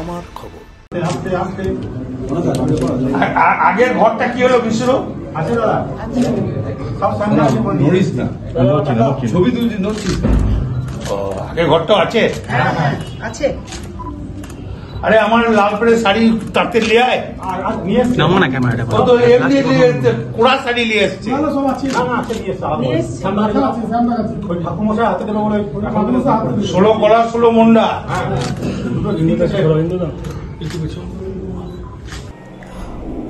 আমার খবর। আগের ঘরটা কি হলো বিশ্ব আছে দাদা সব সামনে নড়িস না ছবি তুলছি নড়ছিস আগের ঘরটা আছে আছে। আরে আমার লাল পেড়ে শাড়ি তাতে নিয়ে আয় নামো না ক্যামেরাটা ও তো এমনি কোড়া শাড়ি নিয়ে এসছে ঠাকুমশাই হাতে দেবে বলে 16 কলা 16 মুন্ডা।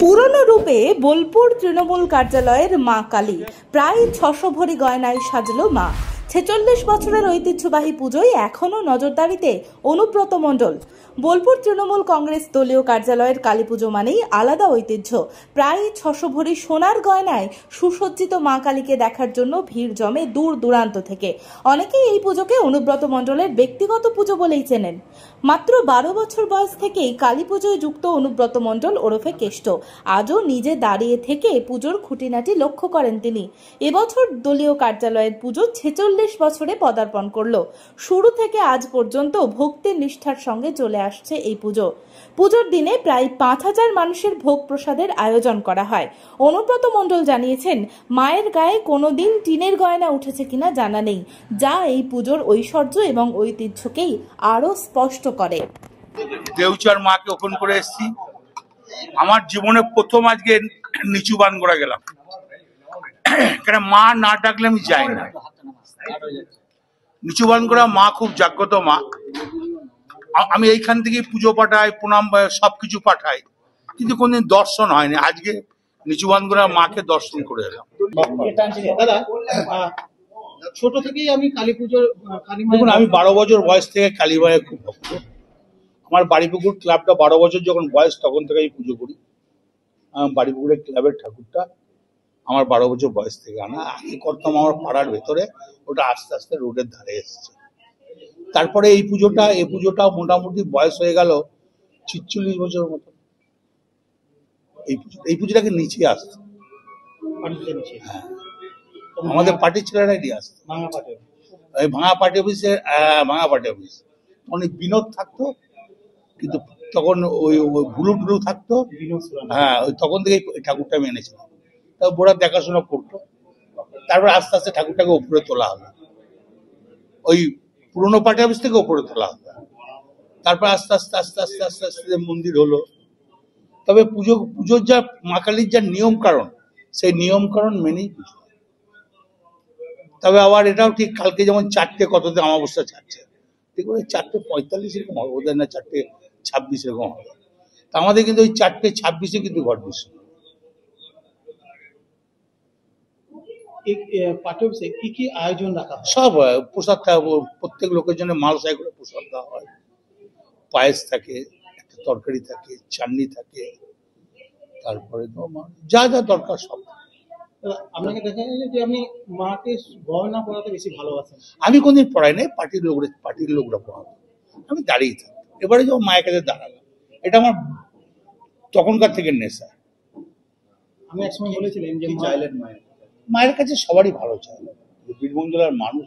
পুরনো রূপে বোলপুর তৃণমূল কার্যালয়ের মা কালী প্রায় 600 ভরি গয়নায় সাজলো মা। 46 বছরের ঐতিহ্যবাহী পুজোয় এখনো নজরদারিতে অনুব্রত মণ্ডল। বোলপুর তৃণমূল কংগ্রেস দলীয় কার্যালয়ের কালী পুজো মানেই আলাদা ঐতিহ্য। প্রায় 600 ভরি সোনার গয়নায় সুসজ্জিত মা কালীকে দেখার জন্য ভিড় জমে দূর দূরান্ত থেকে। অনেকেই এই পুজোকে অনুব্রত মণ্ডলের ব্যক্তিগত পুজো বলেই চেনেন। মাত্র 12 বছর বয়স থেকেই কালী পুজোয় যুক্ত অনুব্রত মণ্ডল ওরফে কেষ্ট। আজও নিজে দাঁড়িয়ে থেকে পুজোর খুঁটিনাটি লক্ষ্য করেন তিনি। এবছর দলীয় কার্যালয়ের পুজো 46 বছরে পদার্পণ করল। শুরু থেকে আজ পর্যন্ত ভক্তির নিষ্ঠার সঙ্গে চলে আসছে এই পুজো। পুজোর দিনে প্রায় 5000 মানুষের ভোগ প্রসাদের আয়োজন করা হয়। অনুব্রত মণ্ডল জানিয়েছেন, মায়ের গায়ে কোনোদিন টিনের গয়না উঠেছে কিনা জানা নেই, যা এই পুজোর ঐশ্বর্য এবং ঐতিহ্যকেই আরো স্পষ্ট করে। দেউচার মাকে ওপেন করে এসেছি। আমার জীবনে প্রথম আজকে নিচু বান করে গেলাম, কারণ মা না ডাকলে আমি যাই না। নিচু বান করা মা খুব জাগ্রত মা। আমি এইখান থেকে পুজো পাঠাই, প্রণাম সবকিছু পাঠাই, কিন্তু কোনদিন দর্শন হয়নি। আজকে নিচু বান করা মাকে দর্শন করে এলাম। দাদা ছোট থেকেই আমি কালী পুজোর দেখুন, আমি 12 বছর বয়স থেকে কালী মায়ের খুব ভক্ত। আমার বাড়িপুকুর ক্লাবটা 12 বছর যখন বয়স তখন থেকে আমি পুজো করি। বাড়িপুকুরের ক্লাবের ঠাকুরটা আমার 12 বছর বয়স থেকে আনা। আগে করতাম আমার পাড়ার ভেতরে, ওটা আস্তে আস্তে রোডের ধারে এসেছে। তারপরে এই পুজোটা মোটামুটি বয়স হয়ে গেল 46 বছর মতো। এই পুজোটাকে নিচে আসতো, হ্যাঁ, আমাদের পার্টির ছেলেরাই নিয়ে আসতো। ভাঙা পার্টি অফিস অনেক বিনোদ থাকতো, কিন্তু তখন ওই ভুলু টুলু থাকতো, হ্যাঁ, ওই তখন থেকে ঠাকুরটা আমি এনেছিলাম। তা বোরা দেখাশোনা করতো। তারপর আস্তে আস্তে ঠাকুরটাকে উপরে তোলা হলো, ওই পুরোনো পার্টি অফিস থেকে উপরে তোলা হলো। তারপর আস্তে আস্তে মন্দির হলো। তবে পুজোর যা মা কালীর যা নিয়ম কারণ, সেই নিয়ম কারণ মেনেই পুজো। তবে আবার এটাও ঠিক, কালকে যেমন 4টে কততে অমাবস্যা ছাড়ছে, ঠিক ওই 4:45 এরকম হবে, ওদের না 4:26 এরকম হবে। তা আমাদের কিন্তু ওই 4:26 কিন্তু ঘট বিশ্ব। কি কি আয়োজন রাখা হয়? সব প্রসাদ থাকে, প্রত্যেক লোকের জন্য মালসায় করে প্রসাদ দেওয়া হয়। পায়েস থাকে, একটা তরকারি থাকে, চাটনি থাকে, তারপরে যা যা দরকার সব। আপনাকে দেখা যায় যে আপনি মাকে গয়না পরাতে বেশি ভালোবাসেন। আমি কোনদিন পড়াই নাই, পার্টির লোকরা পড়াবো, আমি দাঁড়িয়ে থাকি। এবারে যখন মায়ের কাছে দাঁড়ালাম, এটা আমার তখনকার থেকে নেশা। আমি একসময় বলেছিলেন যে চাইলেন মায়ের কাছে সবারই ভালো চায়। বীরভূম জেলার মানুষ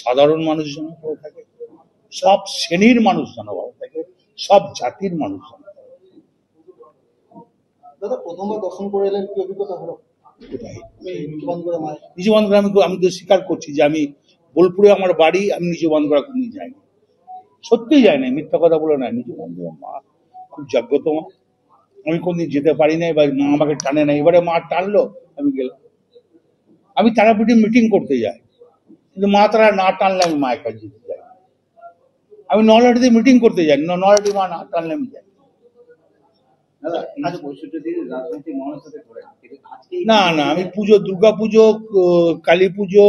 সাধারণ মানুষ যেন ভালো থাকে, সব শ্রেণীর মানুষ যেন ভালো থাকে, সব জাতির মানুষ যেন। দাদা প্রথমবার দর্শন করে এলেন, কি অভিজ্ঞতা হলো? নিচু বান করে আমি তো স্বীকার করছি যে আমি বোলপুরে আমার বাড়ি, আমি নিচু বান করা কোনদিন যাইনি, সত্যিই যাই নাই, মিথ্যা কথা বলে না। নিচু বান করা মা খুব জাগ্রত মা, আমি কোনদিন যেতে পারি নাই বা মা আমাকে টানে নাই। এবারে মা টানলো, আমি গেলাম। আমি তারাপীঠে মিটিং করতে যাই, কিন্তু মা তারা না টানলে আমি মায়ের কাছে যেতে যাই। আমি নলহাটিতে মিটিং করতে যাই, নলহাটি মা না টানলে আমি যাই না। আমি পুজো, দুর্গা পুজো, কালী পুজো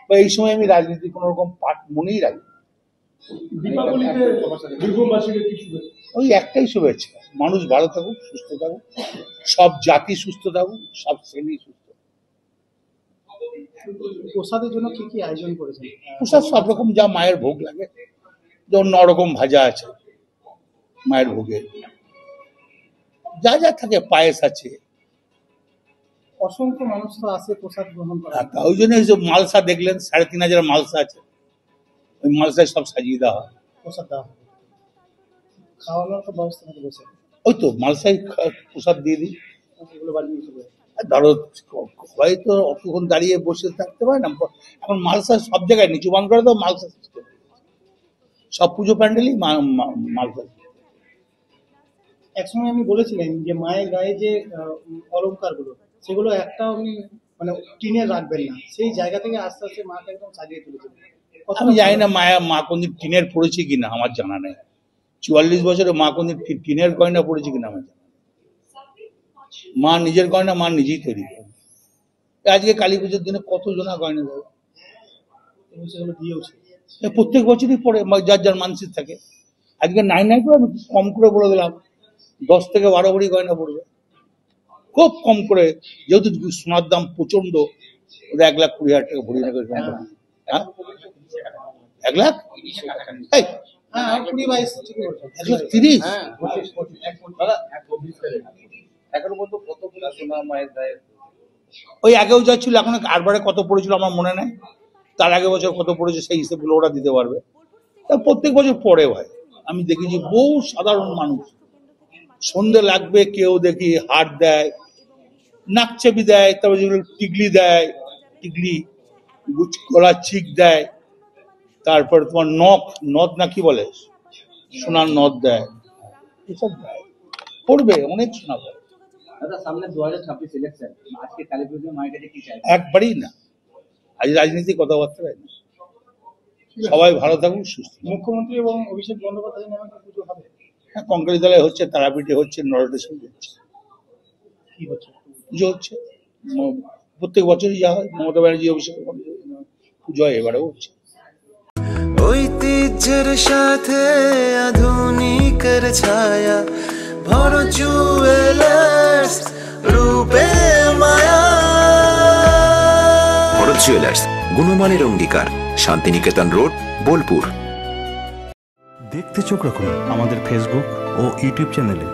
বা এই সময় আমি রাজনীতি কোন রকম পাঠ মনেই রাখি। ওই একটাই শুভেচ্ছা, মানুষ ভালো থাকুক, সুস্থ থাকুক, সব জাতি সুস্থ থাকুক, সব শ্রেণী সুস্থ। প্রসাদের জন্য কি কি আয়োজন করেছেন? প্রসাদ সব রকম, যা মায়ের ভোগ লাগে, যেমন 9 রকম ভাজা আছে মায়ের ভোগে, যা যা থাকে, পায়েস আছে। অসংখ্য মানুষ তো আসে প্রসাদ গ্রহণ করে। ওই জন্য এই যে মালসা দেখলেন, 3500 মালসা আছে, ওই মালসায় সব সাজিয়ে দেওয়া হয়। প্রসাদ দেওয়া খাওয়ানোর তো ব্যবস্থা করে বসে ওই তো মালসাই প্রসাদ দিয়ে দিই। এগুলো বাড়ি নিয়ে চলে যায়। আর ধরো হয়তো অতক্ষণ দাঁড়িয়ে বসে থাকতে পারে না, এখন মালসা সব জায়গায় নিচু বান করে দাও, মালসা system। সব পুজো প্যান্ডেলই মালসা। একসময় আমি বলেছিলেন যে মায়ের গায়ে যে অলংকার গুলো সেগুলো একটা আপনি মানে টিনে রাখবেন না, সেই জায়গা থেকে আস্তে আস্তে মাকে একদম সাজিয়ে তুলেছেন। আমি জানি না মা কোনদিন টিনের পড়েছে কিনা, আমার জানা নেই। 44 বছরে মা কোনদিন টিনের গয়না পড়েছে কিনা আমার জানা নেই। মা নিজের গয়না মা নিজেই তৈরি করে। আজকে কালী পুজোর দিনে কত জনা গয়না দেবে, এবং সেগুলো দিয়েওছে। প্রত্যেক বছরই পড়ে, যার যার মানসিক থাকে। আজকে নাই করে আমি কম করে বলে দিলাম 10 থেকে 12 ভরি গয়না পড়বে, খুব কম করে, যেহেতু সোনার দাম প্রচন্ড। ওদের 1,20,000 টাকা ভরি না করে। হ্যাঁ 1 লাখ, এই হ্যাঁ 20-22 ঠিকই বলছেন। 1,30,000। ওই আগেও যা ছিল, এখন আরবারে কত পড়েছিল আমার মনে নেই, তার আগে বছর কত পড়েছে সেই হিসেবগুলো ওরা দিতে পারবে। তা প্রত্যেক বছর পড়ে ভাই, আমি দেখেছি বহু সাধারণ মানুষ সন্ধে লাগবে, কেউ দেখি হার দেয়, নাকচাবি দেয়, তারপরে যেগুলো টিকলি দেয়, টিকলি গলার চিক দেয়, তারপর তোমার নথ না কি বলে, সোনার নথ দেয়, এসব দেয়, পড়বে অনেক সোনা পাবে। দাদা সামনে 2026 ইলেকশন, আজকে কালী পুজো মায়ের কাছে কি চাই? একবারই না, আজ রাজনীতি কথাবার্তা হয় না। সবাই ভালো থাকুন, সুস্থ। মুখ্যমন্ত্রী এবং অভিষেক বন্দ্যোপাধ্যায়ের নামে কি পুজো হবে? হ্যাঁ, কংগ্রেস হচ্ছে, তারাপীঠে হচ্ছে, নরটেশন হচ্ছে, কি হচ্ছে? পুজো হচ্ছে। প্রত্যেক বছরই যা হয়, মমতা ব্যানার্জি অভিষেক পুজো হয়, এবারেও হচ্ছে। ঐতিহ্যের সাথে আধুনিকের ছায়া, ভরো জুয়েলার্স রূপে মায়া। ভরত জুয়েলার্স, গুণমানের অঙ্গীকার, শান্তিনিকেতন রোড, বোলপুর। দেখতে চোখ রাখুন আমাদের ফেসবুক ও ইউটিউব চ্যানেলে।